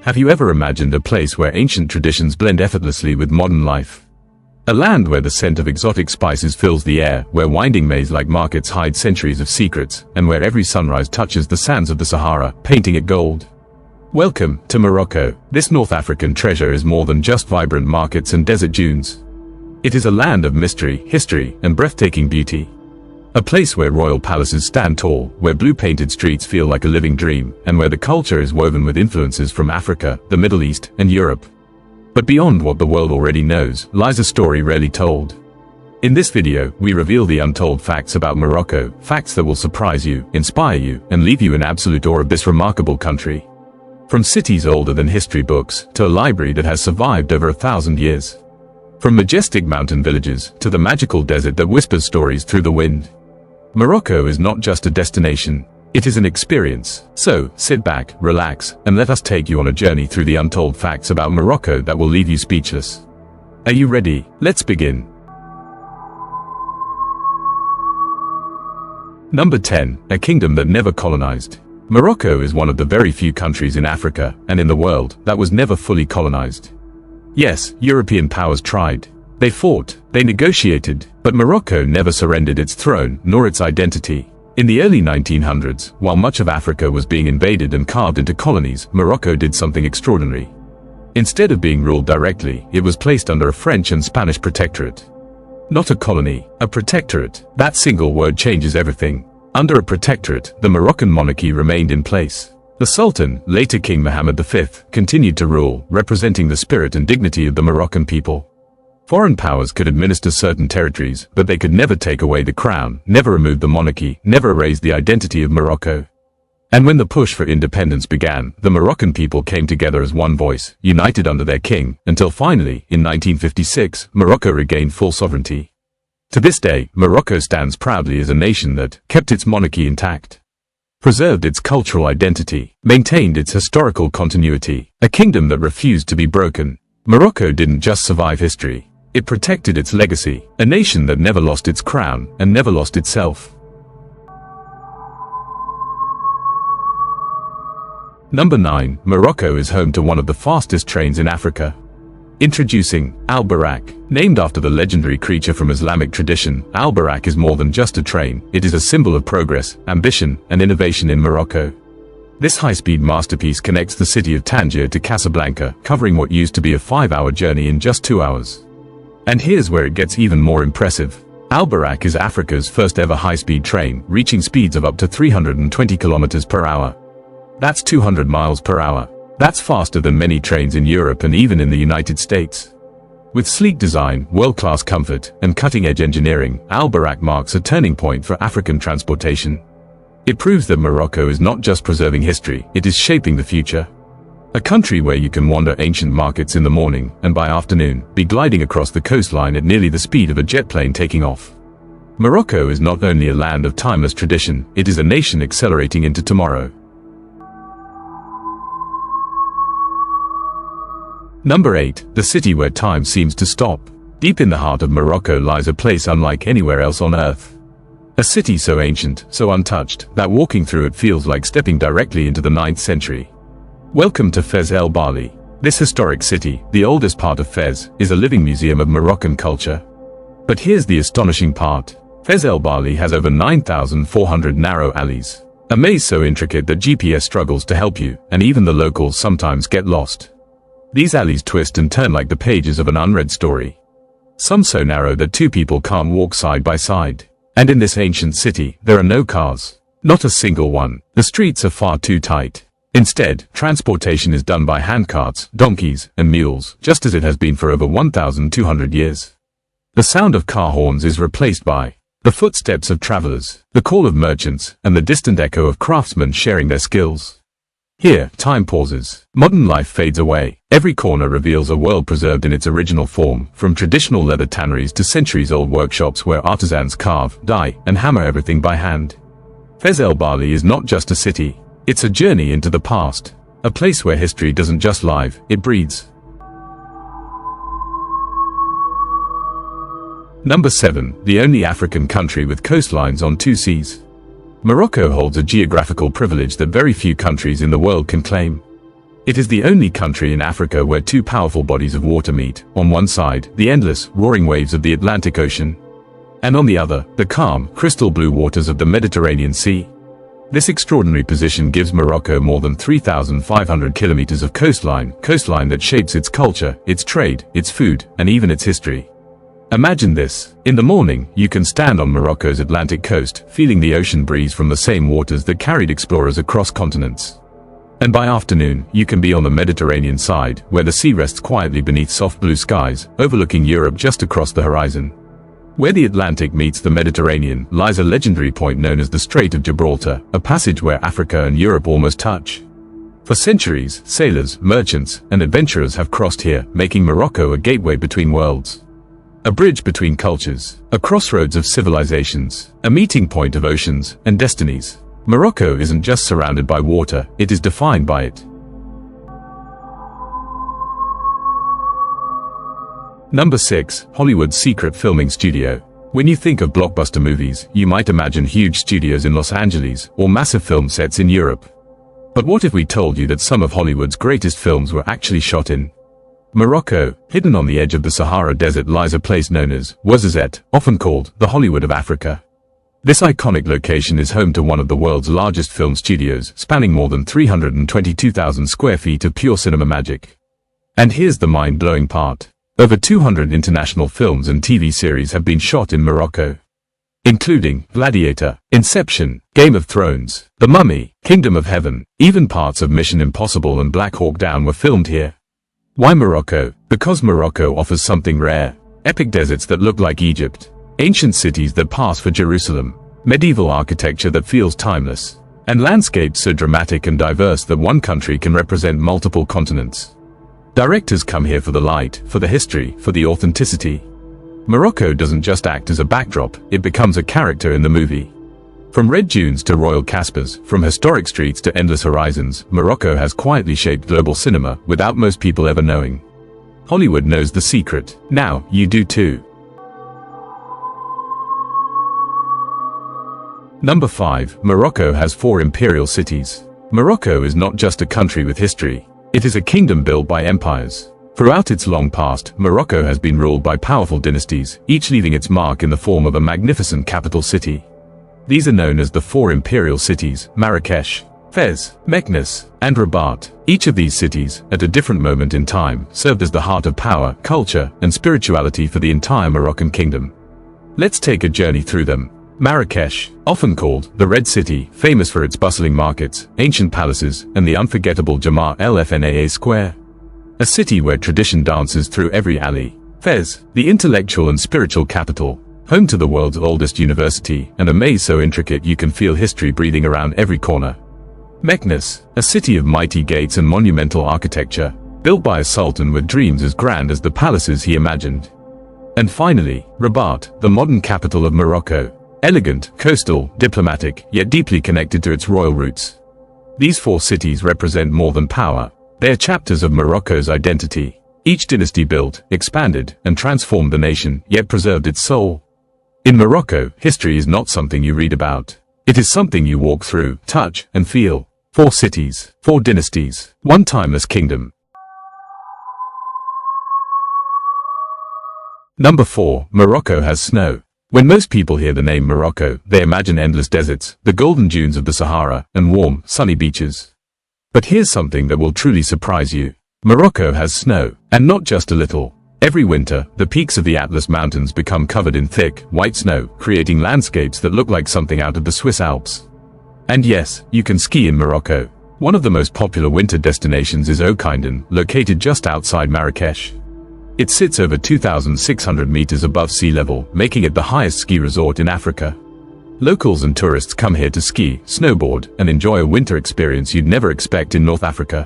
Have you ever imagined a place where ancient traditions blend effortlessly with modern life? A land where the scent of exotic spices fills the air, where winding maze-like markets hide centuries of secrets, and where every sunrise touches the sands of the Sahara, painting it gold. Welcome to Morocco. This North African treasure is more than just vibrant markets and desert dunes. It is a land of mystery, history, and breathtaking beauty. A place where royal palaces stand tall, where blue-painted streets feel like a living dream, and where the culture is woven with influences from Africa, the Middle East, and Europe. But beyond what the world already knows, lies a story rarely told. In this video, we reveal the untold facts about Morocco, facts that will surprise you, inspire you, and leave you in absolute awe of this remarkable country. From cities older than history books, to a library that has survived over 1,000 years. From majestic mountain villages, to the magical desert that whispers stories through the wind. Morocco is not just a destination, it is an experience. So, sit back, relax, and let us take you on a journey through the untold facts about Morocco that will leave you speechless. Are you ready? Let's begin. Number 10. A kingdom that never colonized. Morocco is one of the very few countries in Africa, and in the world, that was never fully colonized. Yes, European powers tried. They fought, they negotiated, but Morocco never surrendered its throne, nor its identity. In the early 1900s, while much of Africa was being invaded and carved into colonies, Morocco did something extraordinary. Instead of being ruled directly, it was placed under a French and Spanish protectorate. Not a colony, a protectorate. That single word changes everything. Under a protectorate, the Moroccan monarchy remained in place. The Sultan, later King Mohammed V, continued to rule, representing the spirit and dignity of the Moroccan people. Foreign powers could administer certain territories, but they could never take away the crown, never remove the monarchy, never erase the identity of Morocco. And when the push for independence began, the Moroccan people came together as one voice, united under their king, until finally, in 1956, Morocco regained full sovereignty. To this day, Morocco stands proudly as a nation that kept its monarchy intact, preserved its cultural identity, maintained its historical continuity, a kingdom that refused to be broken. Morocco didn't just survive history. It protected its legacy, a nation that never lost its crown and never lost itself. Number 9. Morocco is home to one of the fastest trains in Africa. Introducing el-Boraq. Named after the legendary creature from Islamic tradition, el-Boraq is more than just a train. It is a symbol of progress, ambition, and innovation in Morocco. This high-speed masterpiece connects the city of Tangier to Casablanca, covering what used to be a 5-hour journey in just 2 hours. And here's where it gets even more impressive. El-Boraq is Africa's first ever high-speed train, reaching speeds of up to 320 kilometers per hour. That's 200 miles per hour. That's faster than many trains in Europe and even in the United States. With sleek design, world-class comfort, and cutting-edge engineering, el-Boraq marks a turning point for African transportation. It proves that Morocco is not just preserving history, it is shaping the future. A country where you can wander ancient markets in the morning, and by afternoon, be gliding across the coastline at nearly the speed of a jet plane taking off. Morocco is not only a land of timeless tradition, it is a nation accelerating into tomorrow. Number 8. The city where time seems to stop. Deep in the heart of Morocco lies a place unlike anywhere else on earth. A city so ancient, so untouched, that walking through it feels like stepping directly into the 9th century. Welcome to Fez el-Bali. This historic city, the oldest part of Fez, is a living museum of Moroccan culture. But here's the astonishing part. Fez el-Bali has over 9,400 narrow alleys. A maze so intricate that GPS struggles to help you, and even the locals sometimes get lost. These alleys twist and turn like the pages of an unread story. Some so narrow that two people can't walk side by side. And in this ancient city, there are no cars. Not a single one. The streets are far too tight. Instead, transportation is done by handcarts, donkeys, and mules, just as it has been for over 1,200 years. The sound of car horns is replaced by the footsteps of travelers, the call of merchants, and the distant echo of craftsmen sharing their skills. Here, time pauses. Modern life fades away. Every corner reveals a world preserved in its original form, from traditional leather tanneries to centuries-old workshops where artisans carve, dye, and hammer everything by hand. Fez el-Bali is not just a city. It's a journey into the past. A place where history doesn't just live, it breathes. Number 7. The only African country with coastlines on 2 seas. Morocco holds a geographical privilege that very few countries in the world can claim. It is the only country in Africa where two powerful bodies of water meet. On one side, the endless, roaring waves of the Atlantic Ocean, and on the other, the calm, crystal blue waters of the Mediterranean Sea. This extraordinary position gives Morocco more than 3,500 kilometers of coastline that shapes its culture, its trade, its food, and even its history. Imagine this. In the morning, you can stand on Morocco's Atlantic coast, feeling the ocean breeze from the same waters that carried explorers across continents. And by afternoon, you can be on the Mediterranean side, where the sea rests quietly beneath soft blue skies, overlooking Europe just across the horizon. Where the Atlantic meets the Mediterranean lies a legendary point known as the Strait of Gibraltar, a passage where Africa and Europe almost touch. For centuries, sailors, merchants, and adventurers have crossed here, making Morocco a gateway between worlds. A bridge between cultures, a crossroads of civilizations, a meeting point of oceans and destinies. Morocco isn't just surrounded by water, it is defined by it. Number 6. Hollywood's secret filming studio. When you think of blockbuster movies, you might imagine huge studios in Los Angeles or massive film sets in Europe. But what if we told you that some of Hollywood's greatest films were actually shot in Morocco? Hidden on the edge of the Sahara Desert lies a place known as Ouarzazate, often called the Hollywood of Africa. This iconic location is home to one of the world's largest film studios, spanning more than 322,000 square feet of pure cinema magic. And here's the mind-blowing part. Over 200 international films and TV series have been shot in Morocco, including Gladiator, Inception, Game of Thrones, The Mummy, Kingdom of Heaven. Even parts of Mission Impossible and Black Hawk Down were filmed here. Why Morocco? Because Morocco offers something rare. Epic deserts that look like Egypt, ancient cities that pass for Jerusalem, medieval architecture that feels timeless, and landscapes so dramatic and diverse that one country can represent multiple continents. Directors come here for the light, for the history, for the authenticity. Morocco doesn't just act as a backdrop, it becomes a character in the movie. From red dunes to royal Caspers, from historic streets to endless horizons, Morocco has quietly shaped global cinema without most people ever knowing. Hollywood knows the secret. Now, you do too. Number 5. Morocco has 4 imperial cities. Morocco is not just a country with history. It is a kingdom built by empires. Throughout its long past, Morocco has been ruled by powerful dynasties, each leaving its mark in the form of a magnificent capital city. These are known as the 4 imperial cities: Marrakesh, Fez, Meknes, and Rabat. Each of these cities, at a different moment in time, served as the heart of power, culture, and spirituality for the entire Moroccan kingdom. Let's take a journey through them. Marrakesh, often called the Red City, famous for its bustling markets, ancient palaces, and the unforgettable Jamar el-Fnaa Square. A city where tradition dances through every alley. Fez, the intellectual and spiritual capital, home to the world's oldest university, and a maze so intricate you can feel history breathing around every corner. Meknes, a city of mighty gates and monumental architecture, built by a sultan with dreams as grand as the palaces he imagined. And finally, Rabat, the modern capital of Morocco. Elegant, coastal, diplomatic, yet deeply connected to its royal roots. These 4 cities represent more than power. They are chapters of Morocco's identity. Each dynasty built, expanded, and transformed the nation, yet preserved its soul. In Morocco, history is not something you read about. It is something you walk through, touch, and feel. 4 cities, 4 dynasties, 1 timeless kingdom. Number 4. Morocco has snow. When most people hear the name Morocco, they imagine endless deserts, the golden dunes of the Sahara, and warm, sunny beaches. But here's something that will truly surprise you. Morocco has snow, and not just a little. Every winter, the peaks of the Atlas Mountains become covered in thick, white snow, creating landscapes that look like something out of the Swiss Alps. And yes, you can ski in Morocco. One of the most popular winter destinations is Oukaimeden, located just outside Marrakesh. It sits over 2,600 meters above sea level, making it the highest ski resort in Africa. Locals and tourists come here to ski, snowboard, and enjoy a winter experience you'd never expect in North Africa.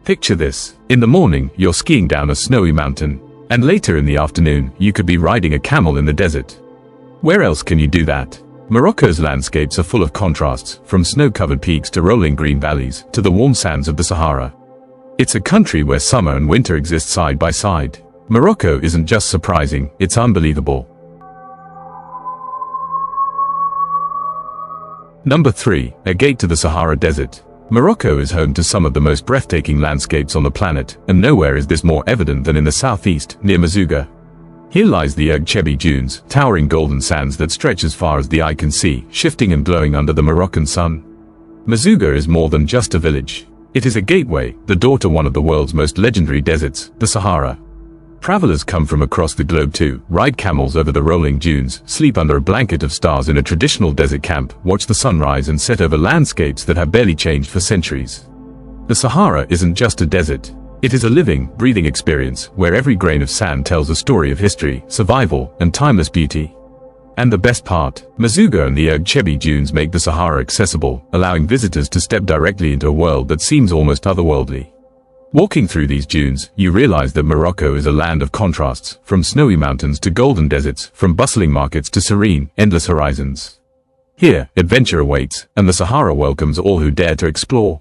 Picture this. In the morning, you're skiing down a snowy mountain, and later in the afternoon, you could be riding a camel in the desert. Where else can you do that? Morocco's landscapes are full of contrasts, from snow-covered peaks to rolling green valleys, to the warm sands of the Sahara. It's a country where summer and winter exist side by side. Morocco isn't just surprising, it's unbelievable. Number 3. A gate to the Sahara Desert. Morocco is home to some of the most breathtaking landscapes on the planet, and nowhere is this more evident than in the southeast, near Merzouga. Here lies the el-Bali dunes, towering golden sands that stretch as far as the eye can see, shifting and glowing under the Moroccan sun. Merzouga is more than just a village. It is a gateway, the door to one of the world's most legendary deserts, the Sahara. Travelers come from across the globe to ride camels over the rolling dunes, sleep under a blanket of stars in a traditional desert camp, watch the sun rise and set over landscapes that have barely changed for centuries. The Sahara isn't just a desert. It is a living, breathing experience where every grain of sand tells a story of history, survival, and timeless beauty. And the best part, Merzouga and the el-Bali dunes make the Sahara accessible, allowing visitors to step directly into a world that seems almost otherworldly. Walking through these dunes, you realize that Morocco is a land of contrasts, from snowy mountains to golden deserts, from bustling markets to serene, endless horizons. Here, adventure awaits, and the Sahara welcomes all who dare to explore.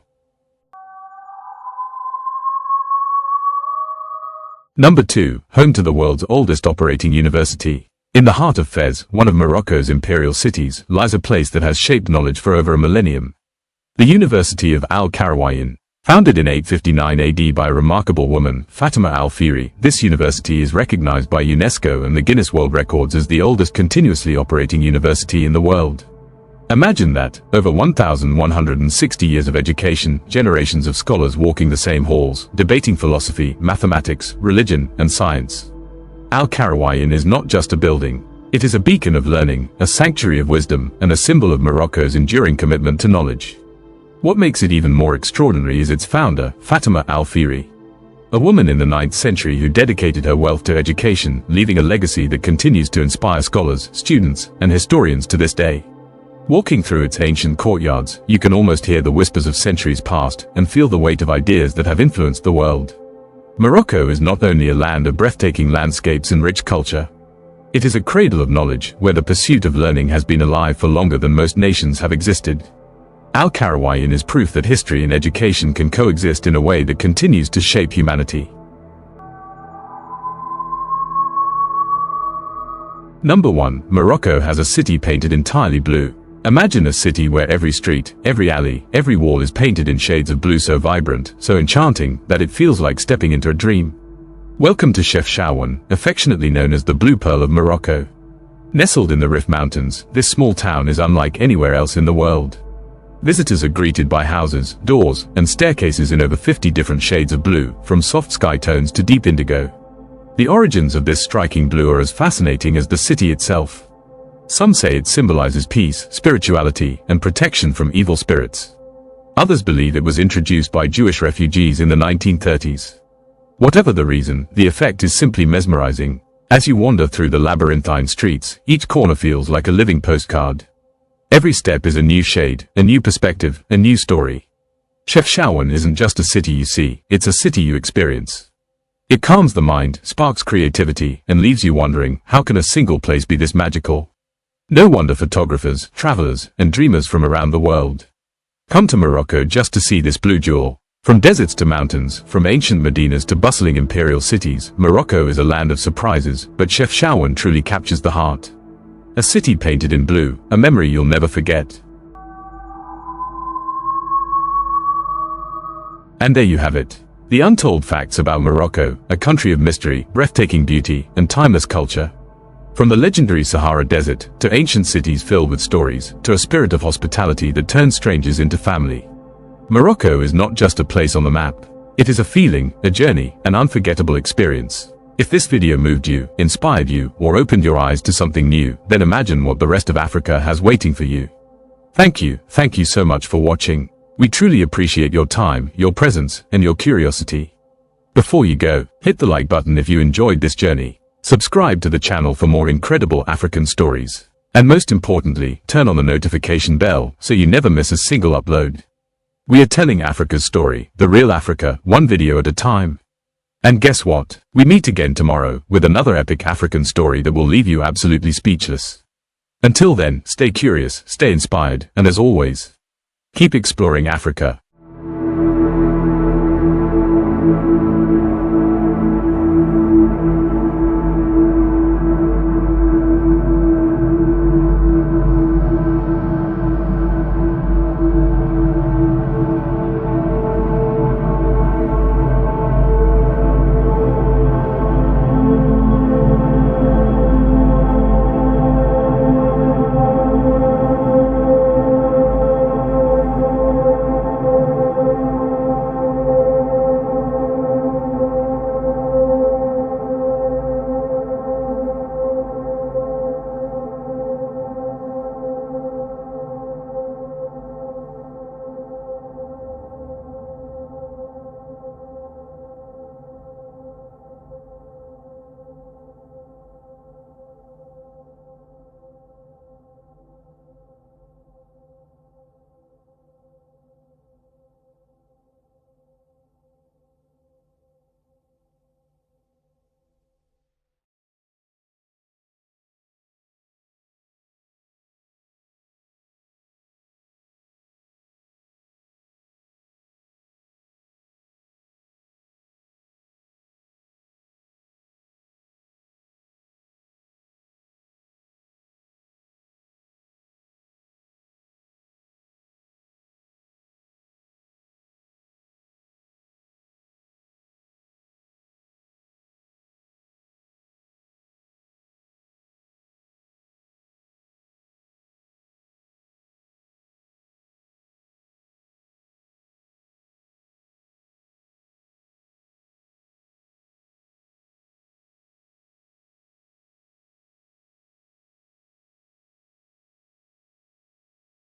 Number 2, home to the world's oldest operating university. In the heart of Fez, one of Morocco's imperial cities, lies a place that has shaped knowledge for over a millennium. The University of Al-Qarawiyyin. Founded in 859 AD by a remarkable woman, Fatima al-Fihri, this university is recognized by UNESCO and the Guinness World Records as the oldest continuously operating university in the world. Imagine that, over 1,160 years of education, generations of scholars walking the same halls, debating philosophy, mathematics, religion, and science. Al-Qarawiyyin is not just a building. It is a beacon of learning, a sanctuary of wisdom, and a symbol of Morocco's enduring commitment to knowledge. What makes it even more extraordinary is its founder, Fatima al-Fihri, a woman in the 9th century who dedicated her wealth to education, leaving a legacy that continues to inspire scholars, students, and historians to this day. Walking through its ancient courtyards, you can almost hear the whispers of centuries past and feel the weight of ideas that have influenced the world. Morocco is not only a land of breathtaking landscapes and rich culture. It is a cradle of knowledge where the pursuit of learning has been alive for longer than most nations have existed. Al-Qarawiyyin is proof that history and education can coexist in a way that continues to shape humanity. Number 1, Morocco has a city painted entirely blue. Imagine a city where every street, every alley, every wall is painted in shades of blue so vibrant, so enchanting, that it feels like stepping into a dream. Welcome to Chefchaouen, affectionately known as the Blue Pearl of Morocco. Nestled in the Rif Mountains, this small town is unlike anywhere else in the world. Visitors are greeted by houses, doors, and staircases in over 50 different shades of blue, from soft sky tones to deep indigo. The origins of this striking blue are as fascinating as the city itself. Some say it symbolizes peace, spirituality, and protection from evil spirits. Others believe it was introduced by Jewish refugees in the 1930s. Whatever the reason, the effect is simply mesmerizing. As you wander through the labyrinthine streets, each corner feels like a living postcard. Every step is a new shade, a new perspective, a new story. Chefchaouen isn't just a city you see, it's a city you experience. It calms the mind, sparks creativity, and leaves you wondering, how can a single place be this magical? No wonder photographers, travelers, and dreamers from around the world come to Morocco just to see this blue jewel. From deserts to mountains, from ancient Medinas to bustling imperial cities, Morocco is a land of surprises, but Chefchaouen truly captures the heart. A city painted in blue, a memory you'll never forget. And there you have it. The untold facts about Morocco, a country of mystery, breathtaking beauty, and timeless culture. From the legendary Sahara Desert, to ancient cities filled with stories, to a spirit of hospitality that turns strangers into family. Morocco is not just a place on the map. It is a feeling, a journey, an unforgettable experience. If this video moved you, inspired you, or opened your eyes to something new, then imagine what the rest of Africa has waiting for you. Thank you so much for watching. We truly appreciate your time, your presence, and your curiosity. Before you go, hit the like button if you enjoyed this journey. Subscribe to the channel for more incredible African stories. And most importantly, turn on the notification bell so you never miss a single upload. We are telling Africa's story, the real Africa, one video at a time. And guess what? We meet again tomorrow with another epic African story that will leave you absolutely speechless. Until then, stay curious, stay inspired, and as always, keep exploring Africa.